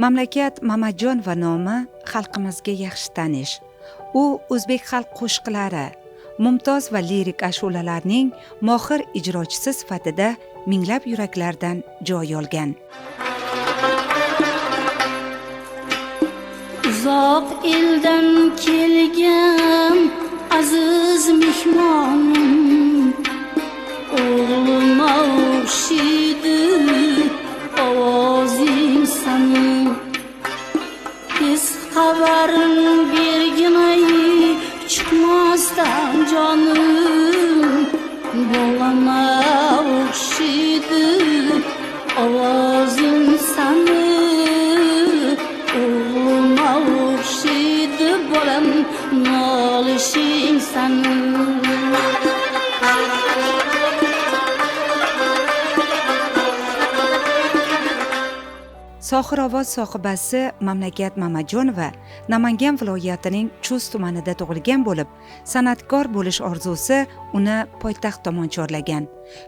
Mamlakat Mamajonova nomi xalqimizga yaxshi tanish. U o'zbek xalq qo'shiqlari, mumtoz va lirik ashulalarning mohir ijrochisi sifatida minglab yuraklardan joy olgan. Uzoq eldan kelgan aziz mehmonim, o'g'lim o'xshaydi ovozing sani. Biz xabarin bergimay chiqmasdan jonim, bolama o'xshaydi ovozing sani. O'g'lima o'xshaydi bolam, nolishing sani. Sohir ovoz sohibasi mamlakat Mamajonova Namangan viloyatining Chust tumanida tug'ilgan bo'lib, san'atkor bo'lish orzusi uni poytaxt tomon chorlagan.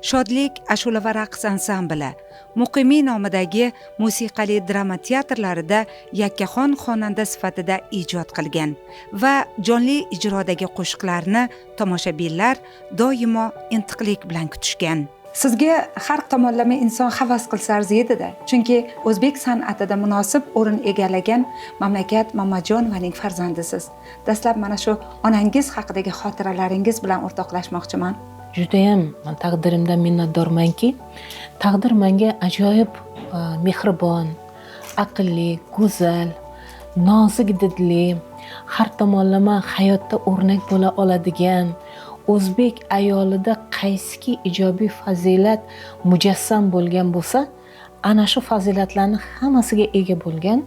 Shodlik ashula va raqs ansambli, Muqimiy nomidagi musiqali drama teatrlarida yakkaxon xonanda sifatida ijod qilgan va jonli ijrodagi qo'shiqlarni tomoshabinlar doimo intiqlik bilan kutishgan. Sizga har tomonlama inson havas qilsa arziydi-da, chunki o'zbek san'atida munosib o'rin egallagan mamlakat Mamajonovaning farzandisiz. Dastlab mana shu onangiz haqidagi xotiralaringiz bilan o'rtoqlashmoqchiman. Judayam taqdirimdan minnatdormanki, taqdir menga ajoyib mehribon, aqlli, go'zal, nozik didli, har tomonlama hayotda o'rnak bo'la oladigan, o'zbek ayolida qaysiki ijobiy fazilat mujassam bo'lgan bo'lsa, ana shu fazilatlarning hammasiga ega bo'lgan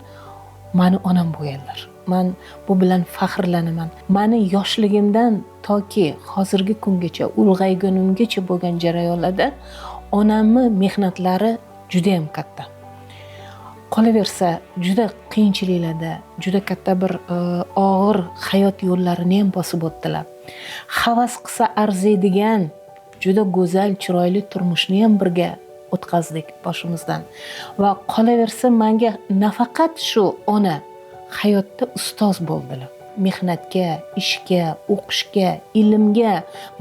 mani onam bo'lganlar. Men bu bilan faxrlanaman. Mani yoshligimdan toki hozirgi kungacha, ulg'aygunimgacha bo'lgan jarayonlarda onamni mehnatlari juda ham katta. Qolaversa, juda qiyinchiliklarda, juda katta bir og'ir hayot yo'llarini ham bosib o'tdilar. Havas qilsa arziydigan juda go'zal, chiroyli turmushni ham birga o'tkazdik boshimizdan. Va qolaversa, menga nafaqat shu ona hayotda ustoz bo'ldilar. Mehnatga, ishga, o'qishga, ilmga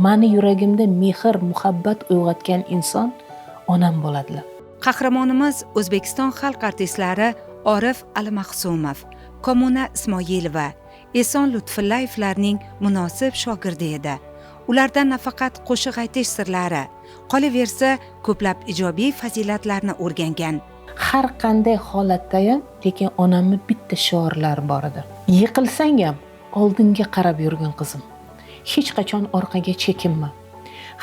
meni yuragimda mehr, muhabbat uyg'otgan inson onam bo'ladilar. Qahramonimiz O'zbekiston xalq artistlari Orif Alimaqsumov, Komuna Ismoilova, Eson Lutfullayevlarning munosib shogirdi edi. Ulardan nafaqat qo'shiq aytish sirlari, qolaversa ko'plab ijobiy fazilatlarni o'rgangan. Har qanday holatda ham lekin onamni bitta shiorlari bor edi. Yiqilsang ham oldinga qarab yurgin qizim. Hech qachon orqaga chekinma.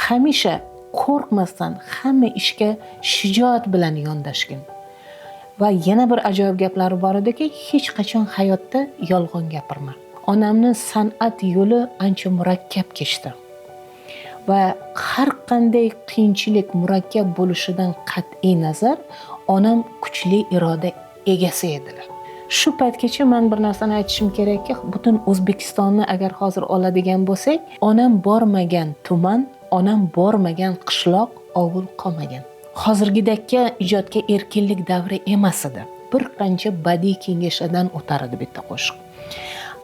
Hamisha qo'rqmasdan hamma ishga shijoat bilan yondashgin. Va yana bir ajoyib gaplari bor ediki, hech qachon hayotda yolg'on gapirma. Onamning san'at yo'li ancha murakkab kechdi. Va har qanday qiyinchilik murakkab bo'lishidan qat'iy nazar, onam kuchli iroda egasi edilar. Shu paytgacha men bir narsani aytishim kerakki, butun O'zbekistonni agar hozir oladigan bo'lsak, onam bormagan tuman, onam bormagan qishloq, ovul qolmagan. Hozirgidekka ijodga erkinlik davri emas edi. Bir qancha badiiy kengashlardan o'tar edi bitta qo'shiq.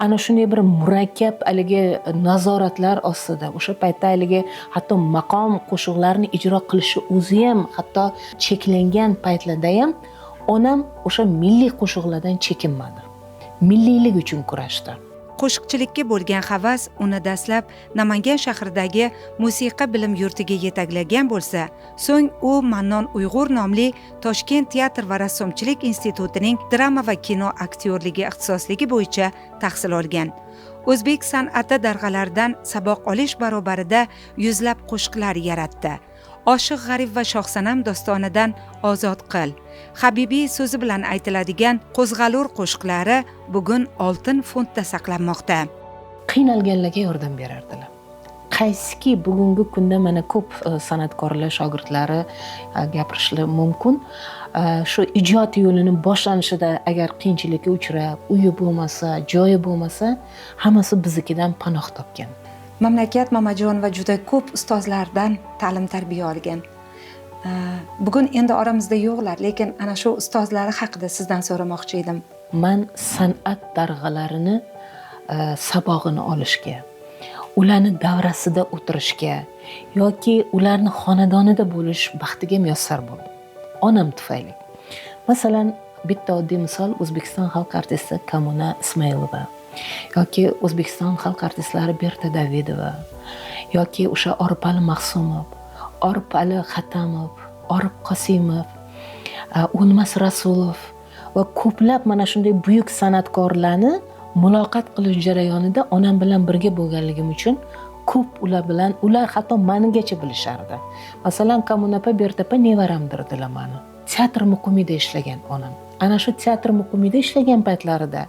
Ana shunday bir murakkab haligi nazoratlar ostida o'sha paytda haligi hatto maqom qo'shiqlarni ijro qilishi o'zi ham hatto cheklangan paytlarda ham onam o'sha milliy qo'shiqlardan chekinmadi. Milliylik uchun kurashdi. Qo'shiqchilikka bo'lgan havas uni dastlab Namangan shahridagi musiqa bilim yurtiga yetaklagan bo'lsa, so'ng u Mannon Uyg'ur nomli Toshkent teatr va rassomchilik institutining drama va kino aktyorligi ixtisosligi bo'yicha tahsil olgan. O'zbek san'ati darg'alaridan saboq olish barobarida yuzlab qo'shiqlar yaratdi. Oshiq g'arib va Shohsanam dostonidan Ozod qil, Habibiy so'zi bilan aytiladigan qo'zg'alur qo'shiqlari bugun oltin fondda saqlanmoqda. Qiynalganlarga yordam berardilar. Qaysiki bugungi kunda mana ko'p san'atkorlar, shogirdlari gapirishlar mumkin. Shu ijod yo'lini boshlanishida agar qiyinchilikka uchrab, uyi bo'lmasa, joyi bo'lmasa, hammasi biznikidan panoh topgan. Mamlakat Mamajonova juda ko'p ustozlardan ta'lim tarbiya olgan. Bugun endi oramizda yo'qlar, lekin ana shu ustozlari haqida sizdan so'ramoqchi edim. Man san'at darg'alarini sabog'ini olishga, ularni davrasida o'tirishga yoki ularni xonadonida bo'lish baxtiga muyassar bo'ldim. Onam tufayli. Masalan, bitta oddiy misol O'zbekiston xalq artisti Kamuna Ismailova yoki O'zbekiston xalq artistlari Berta Davidova yoki o'sha Oripali Maqsumov, Oripali Xatamov, Orif Qosimov, O'lmas Rasulov va ko'plab mana shunday buyuk san'atkorlarni muloqot qilish jarayonida onam bilan birga bo'lganligim uchun ko'p ular hatto menigacha bilishardi. Masalan, Kamunapa Bertapa nevaramdirdilar meni. Teatr muqimida ishlagan onam. Ana shu teatr muqimida ishlagan paytlarida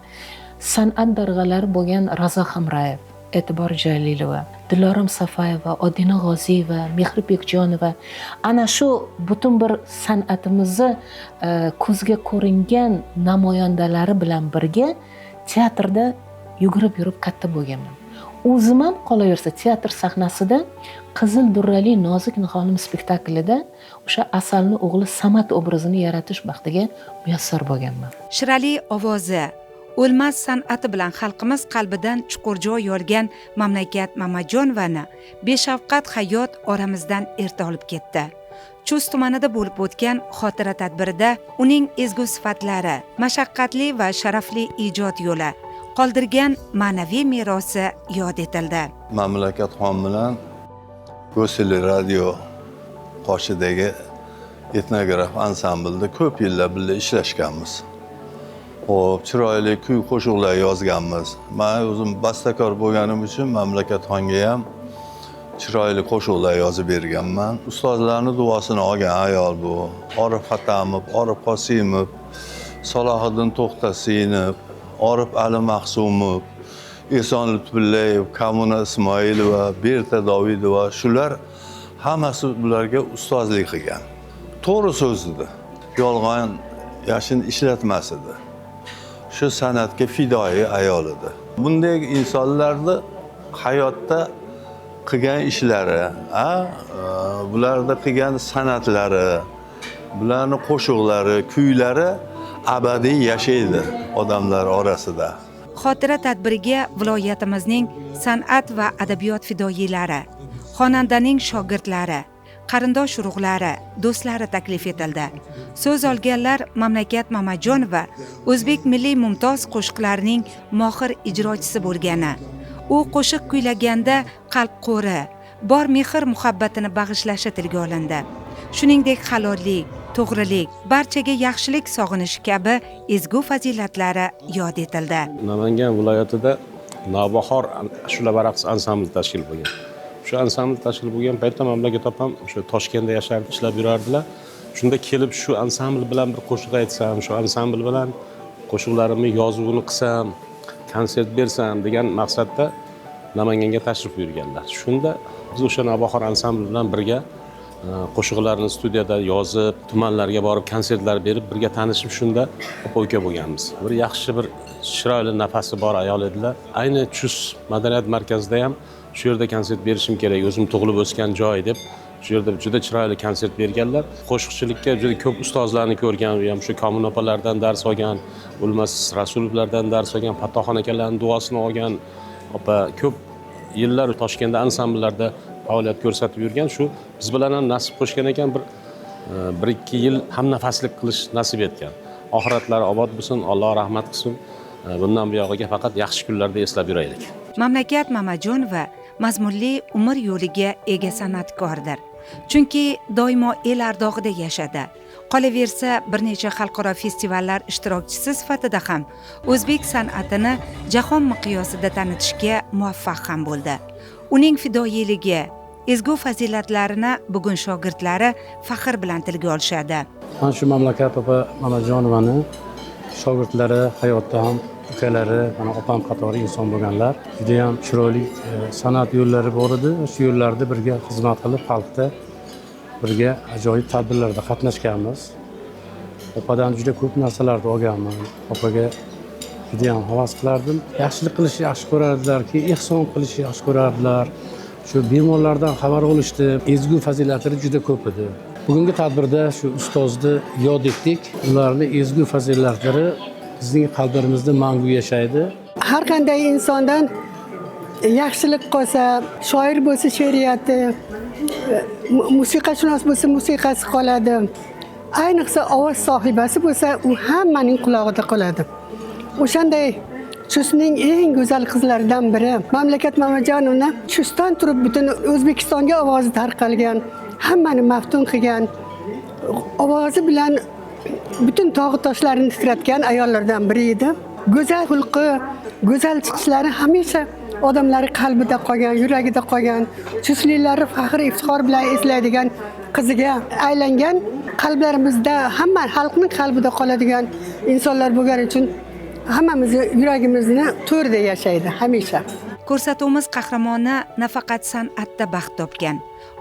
san'at darg'alari bo'lgan Razo Hamrayev, E'tibor Jalilova, Dilorom Safayeva, Odina G'oziyeva, Mehri Bekjonova ana shu butun bir san'atimizni ko'zga ko'ringan namoyandalari bilan birga teatrda yugurib yurib katta bo'lganman. O'zim ham qolaversa teatr sahnasida Qizil durrali nozik niholim spektaklida o'sha Asalni o'g'li Samat obrazini yaratish baxtiga muyassar bo'lganman. Shirali ovozi, o'lmas san'ati bilan xalqimiz qalbidan chuqur joy olgan mamlakat Mamajonovani beshafqat hayot oramizdan erta olib ketdi. Chust tumanida bo'lib o'tgan xotira tadbirida uning ezgu sifatlari, mashaqqatli va sharafli ijod yo'li, qoldirgan ma'naviy merosi yod etildi. Mamlakat xon bilan Go'sili radio qoshidagi etnograf ansamblda ko'p yillar birga ishlashganmiz. Xo'p, chiroyli kuy qo'shiqlar yozganmiz. Men o'zim bastakor bo'lganim uchun mamlakat xonga ham chiroyli qo'shiqlar yozib berganman. Ustozlarning duosini olgan ayol bu. Orif Xatamov, Orif Qosimov, Salohiddin To'xtasinov, Orif Ali Maqsumov, Eson Lutfullayev, Kamuna Ismoilova, Berta Davidova, shular hammasi bularga ustozlik qilgan. To'g'ri so'zladi. Yolg'on yashin ishlatmas edi. Shu san'atga fidoyi ayol edi. Bunday insonlarni hayotda qilgan ishlari, bularda qilgan san'atlari, bularning qo'shiqlari, kuylari abadiy yashaydi odamlar orasida. Xotira tadbiriga viloyatimizning san'at va adabiyot fidoyilari, xonandaning shogirdlari, qarindosh urug'lari, do'stlari taklif etildi. So'z olganlar mamlakat Mamajonova o'zbek milliy mumtoz qo'shiqlarining mohir ijrochisi bo'lgani. U qo'shiq kuylaganda qalb qo'ri, bor mehr muhabbatini bag'ishlashi tilga olindi. Shuningdek, halollik, to'g'rilik, barchaga yaxshilik sog'inishi kabi ezgu fazilatlari yod etildi. Namangan viloyatida Navbahor ashula va raqs ansambli tashkil bo'lgan. Shu ansambl tashkil bo'lgan paytda mamlakat opam o'sha Toshkentda yashardi, ishlab yurardilar. Shunda kelib shu ansambl bilan bir qo'shiq aytsam, shu ansambl bilan qo'shiqlarimni yozuvini qilsam, konsert bersam degan maqsadda Namanganga tashrif buyurganlar. Shunda biz o'sha Navbahor ansambli bilan birga qo'shiqlarni studiyada yozib, tumanlarga borib konsertlar berib, birga tanishib shunda opa-uka bo'lganmiz. Bir yaxshi bir chiroyli nafasi bor ayol edilar. Ayni Chust madaniyat markazida ham shu yerda konsert berishim kerak, o'zim tug'ilib o'sgan joy deb shu yerda juda chiroyli konsert berganlar. Qo'shiqchilikka juda ko'p ustozlarni ko'rgan, u ham shu Komun opalardan dars olgan, O'lmas Rasulovlardan dars olgan, Fattoxon akalarning duosini olgan opa ko'p yillar Toshkentda ansambllarda faoliyat ko'rsatib yurgan. Shu biz bilan ham nasib qo'shgan ekan, bir 2 yil hamnafaslik qilish nasib etgan. Oxiratlari obod bo'lsin, Alloh rahmat qilsin. Bundan buyog'iga faqat yaxshi kunlarda eslab yuraylik. Mamlakat Mamajonova mazmunli umr yo'liga ega san'atkordir. Chunki doimo el ardog'ida yashadi. Qolaversa, bir necha xalqaro festivallar ishtirokchisi sifatida ham o'zbek san'atini jahon miqyosida tanitishga muvaffaq ham bo'ldi. Uning fidoyiligi, ezgu fazilatlarini bugun shogirdlari faxr bilan tilga olishadi. Mana shu mamlakat opa Mamajonovani shogirdlari hayotda ham ukalari, mana opam qatori inson bo'lganlar. Juda ham chiroyli san'at yo'llari bor edi. Shu yo'llarda birga xizmat qilib, xalqda birga ajoyib tadbirlarda qatnashganmiz. Opadan juda ko'p narsalarni olganman. Opaga juda ham havas qilardim. Yaxshilik qilishni yaxshi ko'rardilar-ki, ehson qilishni yaxshi ko'rardilar. Shu bemorlardan xabar olishdi. Ezgu fazilatlari juda ko'p edi. Bugungi tadbirda shu ustozni yod etdik. Ularning ezgu fazilatlari bizning qalblarimizda mangu yashaydi. Har qanday insondan yaxshilik qolsa, shoir bo'lsa she'riyati, musiqashunos bo'lsa musiqasi qoladi. Ayniqsa ovoz sohibasi bo'lsa, u hammaning qulog'ida qoladi. O'shanday chustning eng go'zal qizlaridan biri mamlakat Mamajon uni chustdan turib butun O'zbekistonga ovozi tarqalgan, hammani maftun qilgan, ovozi bilan butun tog' toshlarni titratgan ayollardan biri edi. Go'zal xulqi, go'zal chiqishlari hamisha odamlar qalbida qolgan, yuragida qolgan, chustlilari faxr iftixor bilan eslaydigan qiziga aylangan, qalblarimizda, hamma xalqning qalbida qoladigan insonlar bo'lgani uchun hammamiz yuragimizni to'rda yashaydi hamisha. Ko'rsatuvimiz qahramoni nafaqat san'atda baxt topgan,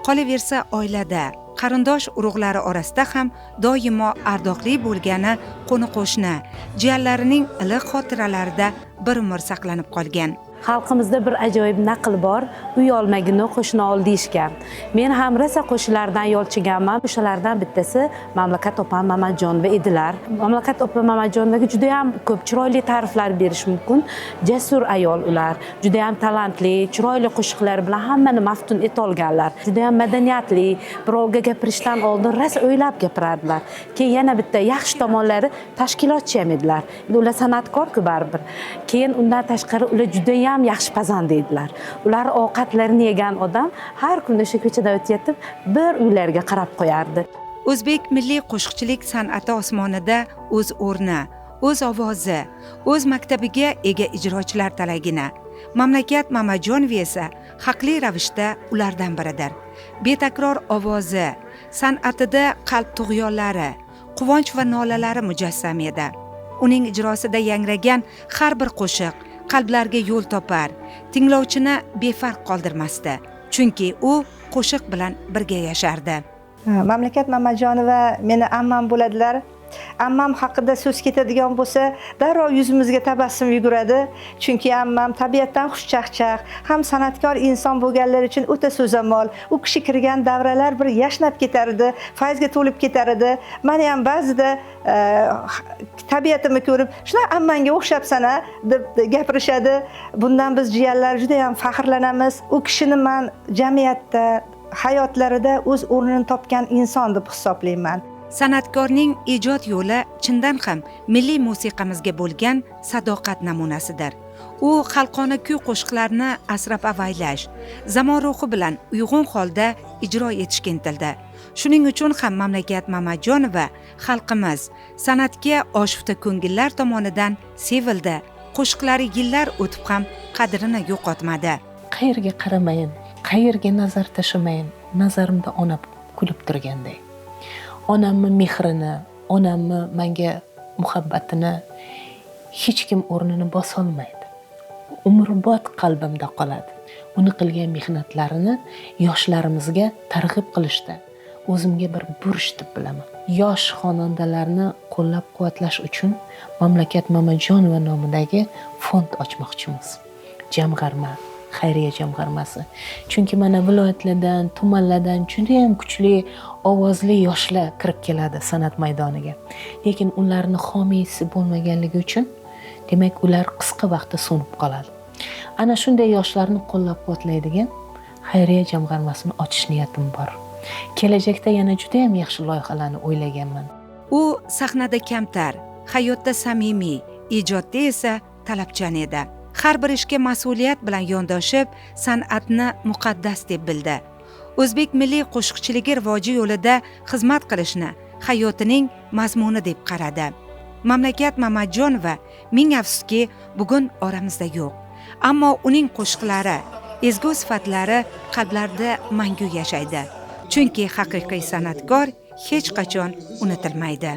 qolaversa oilada, qarindosh urug'lari orasida ham doimo ardoqli bo'lgani qo'ni-qo'shni, jiyanlarining iliq xotiralarida bir umr saqlanib qolgan. Xalqimizda bir ajoyib naql bor, uy olmagini qo'shni ol deyishgan. Men ham rosa qo'shnilardan yolchiganman. O'shalardan bittasi Mamlakat opam Mamajonova edilar. Mamlakat opam Mamajonovaga juda ham ko'p chiroyli ta'riflar berish mumkin. Jasur ayol ular, juda ham talantli, chiroyli qo'shiqlar bilan hammani maftun eta olganlar. Juda ham madaniyatli, birovga gapirishdan oldin rosa o'ylab gapirardilar. Keyin yana bitta yaxshi tomonlari tashkilotchi ham edilar. Ular san'atkor-ku baribir. Keyin undan tashqari ular juda ham yaxshi pazand edilar. Ular ovqatlarini yegan odam har kun o'sha ko'chada o'tib bir uylarga qarab qo'yardi. O'zbek milliy qo'shiqchilik san'ati osmonida o'z o'rni, o'z ovozi, o'z maktabiga ega ijrochilar talagini. Mamlakat Mamajonova esa haqli ravishda ulardan biridir. Betakror ovozi, san'atida qalb tug'yonlari, quvonch va nolalari mujassam edi. Uning ijrosida yangragan har bir qo'shiq qalblarga yo'l topar, tinglovchini befarq qoldirmasdi. Chunki u qo'shiq bilan birga yashardi. Mamlakat Mamajonova meni ammam bo'ladilar. Ammam haqida so'z ketadigan bo'lsa, darrov yuzimizga tabassum yuguradi. Chunki ammam tabiatdan xushchaqchaq, ham san'atkor inson bo'lganlari uchun o'ta so'zamol. U kishi kirgan davralar bir yashnab ketar edi, fayzga to'lib ketar edi. Meni ham ba'zida tabiatimni ko'rib, "Shuna ammanga o'xshabsan-a?" deb gapirishadi. Bundan biz jiyanlar juda ham faxrlanamiz. U kishini men jamiyatda, hayotlarida o'z o'rnini topgan inson deb hisoblayman. San'atkorning ijod yo'li chindan ham milliy musiqamizga bo'lgan sadoqat namunasidir. U xalqona kuy qo'shiqlarni asrab-avaylash, zamon ruhi bilan uyg'un holda ijro etishga intildi. Shuning uchun ham mamlakat Mamajonova xalqimiz san'atga oshufta ko'ngillar tomonidan sevildi. Qo'shiqlari yillar o'tib ham qadrini yo'qotmadi. Qayerga qaramayin, qayerga nazar tashlamayin, nazarimda ona kulib turganday. Onamni mehrini, onamni menga muhabbatini hech kim o'rnini bosa olmaydi. Umrbod qalbimda qoladi. Uni qilgan mehnatlarini yoshlarimizga targ'ib qilishda o'zimga bir burch deb bilaman. Yosh xonandalarni qo'llab-quvvatlash uchun Mamlakat Mamajonova nomidagi fond ochmoqchimiz. Jamg'arma, xayriya jamg'armasi. Chunki mana viloyatlardan, tumanlardan juda ham kuchli ovozli yoshlar kirib keladi san'at maydoniga. Lekin ularning homiysi bo'lmaganligi uchun, demak ular qisqa vaqtda so'nib qoladi. Ana shunday yoshlarni qo'llab-quvvatlaydigan xayriya jamg'armasini ochish niyatim bor. Kelajakda yana juda ham yaxshi loyihalarni o'ylaganman. U sahnada kamtar, hayotda samimiy, ijodda esa talabchan edi. Har bir ishga mas'uliyat bilan yondoshib, san'atni muqaddas deb bildi. O'zbek milliy qo'shiqchiligi rivoji yo'lida xizmat qilishni hayotining mazmuni deb qaradi. Mamlakat Mamajonova ming afsuski bugun oramizda yo'q. Ammo uning qo'shiqlari, ezgu sifatlari qalblarda mangu yashaydi. Chunki haqiqiy san'atkor hech qachon unutilmaydi.